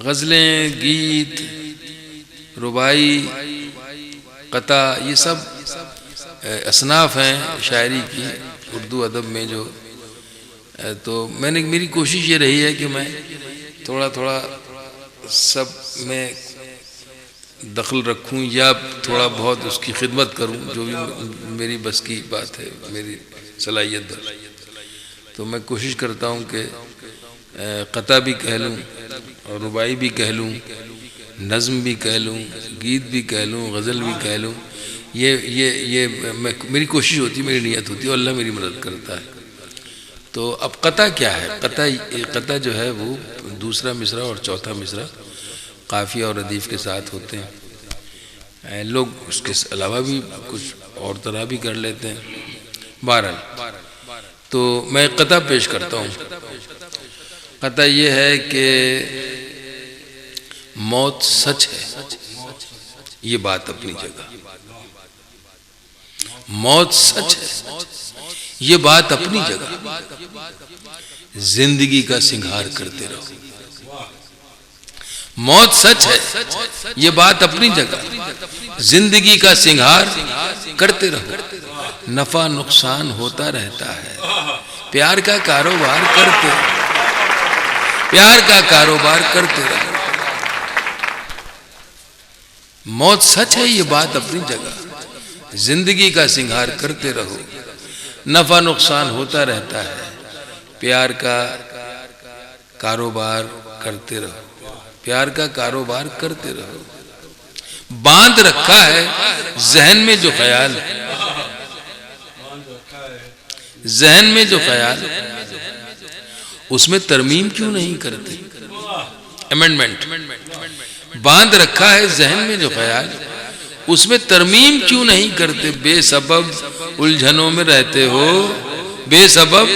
غزلیں، گیت، ربائی، قطع، یہ سب اصناف ہیں شاعری کی اردو ادب میں جو. تو میری کوشش یہ رہی ہے کہ میں تھوڑا تھوڑا سب میں دخل رکھوں یا تھوڑا بہت اس کی خدمت کروں، جو بھی میری بس کی بات ہے، میری صلاحیت ہے. تو میں کوشش کرتا ہوں کہ قطع بھی کہہ لوں اور ربائی بھی کہہ لوں، نظم بھی کہہ لوں، گیت بھی کہہ لوں، غزل بھی کہہ لوں. یہ میری کوشش ہوتی ہے، میری نیت ہوتی ہے، اور اللہ میری مدد کرتا ہے. تو اب قطع کیا ہے؟ قطع جو ہے وہ دوسرا مصرع اور چوتھا مصرع قافیہ اور ردیف کے ساتھ ہوتے ہیں. لوگ اس کے علاوہ بھی کچھ اور طرح بھی کر لیتے ہیں. بہرحال تو میں قطع پیش کرتا ہوں. قطع یہ ہے کہ موت سچ ہے، یہ بات اپنی جگہ. موت سچ ہے، یہ بات اپنی جگہ. زندگی کا سنگھار کرتے رہو. موت سچ ہے، یہ بات اپنی جگہ. زندگی کا سنگھار کرتے رہو. نفع نقصان ہوتا رہتا ہے، پیار کا کاروبار کرتے رہو. پیار کا کاروبار کرتے رہو. موت سچ ہے، یہ بات اپنی جگہ. زندگی کا سنگھار کرتے رہو. نفع نقصان ہوتا رہتا ہے، پیار کا کاروبار کرتے رہو. پیار کا کاروبار کرتے رہو. باندھ رکھا ہے ذہن میں جو خیال ہے، ذہن میں جو خیال ہے، اس میں ترمیم کیوں نہیں کرتے؟ امینڈمنٹ. باندھ رکھا ہے ذہن میں جو خیال، اس میں ترمیم کیوں نہیں کرتے؟ بے سبب الجھنوں میں رہتے ہو، بے سبب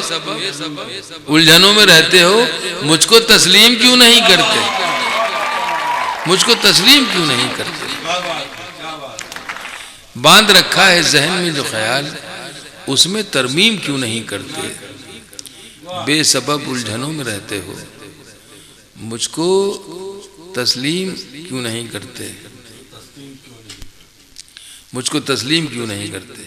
الجھنوں میں رہتے ہو. مجھ کو تسلیم کیوں نہیں کرتے؟ مجھ کو تسلیم کیوں نہیں کرتے؟ باندھ رکھا ہے ذہن میں جو خیال، اس میں ترمیم کیوں نہیں کرتے؟ بے سبب الجھنوں میں رہتے ہو، مجھ کو تسلیم کیوں نہیں کرتے؟ مجھ کو تسلیم کیوں نہیں کرتے؟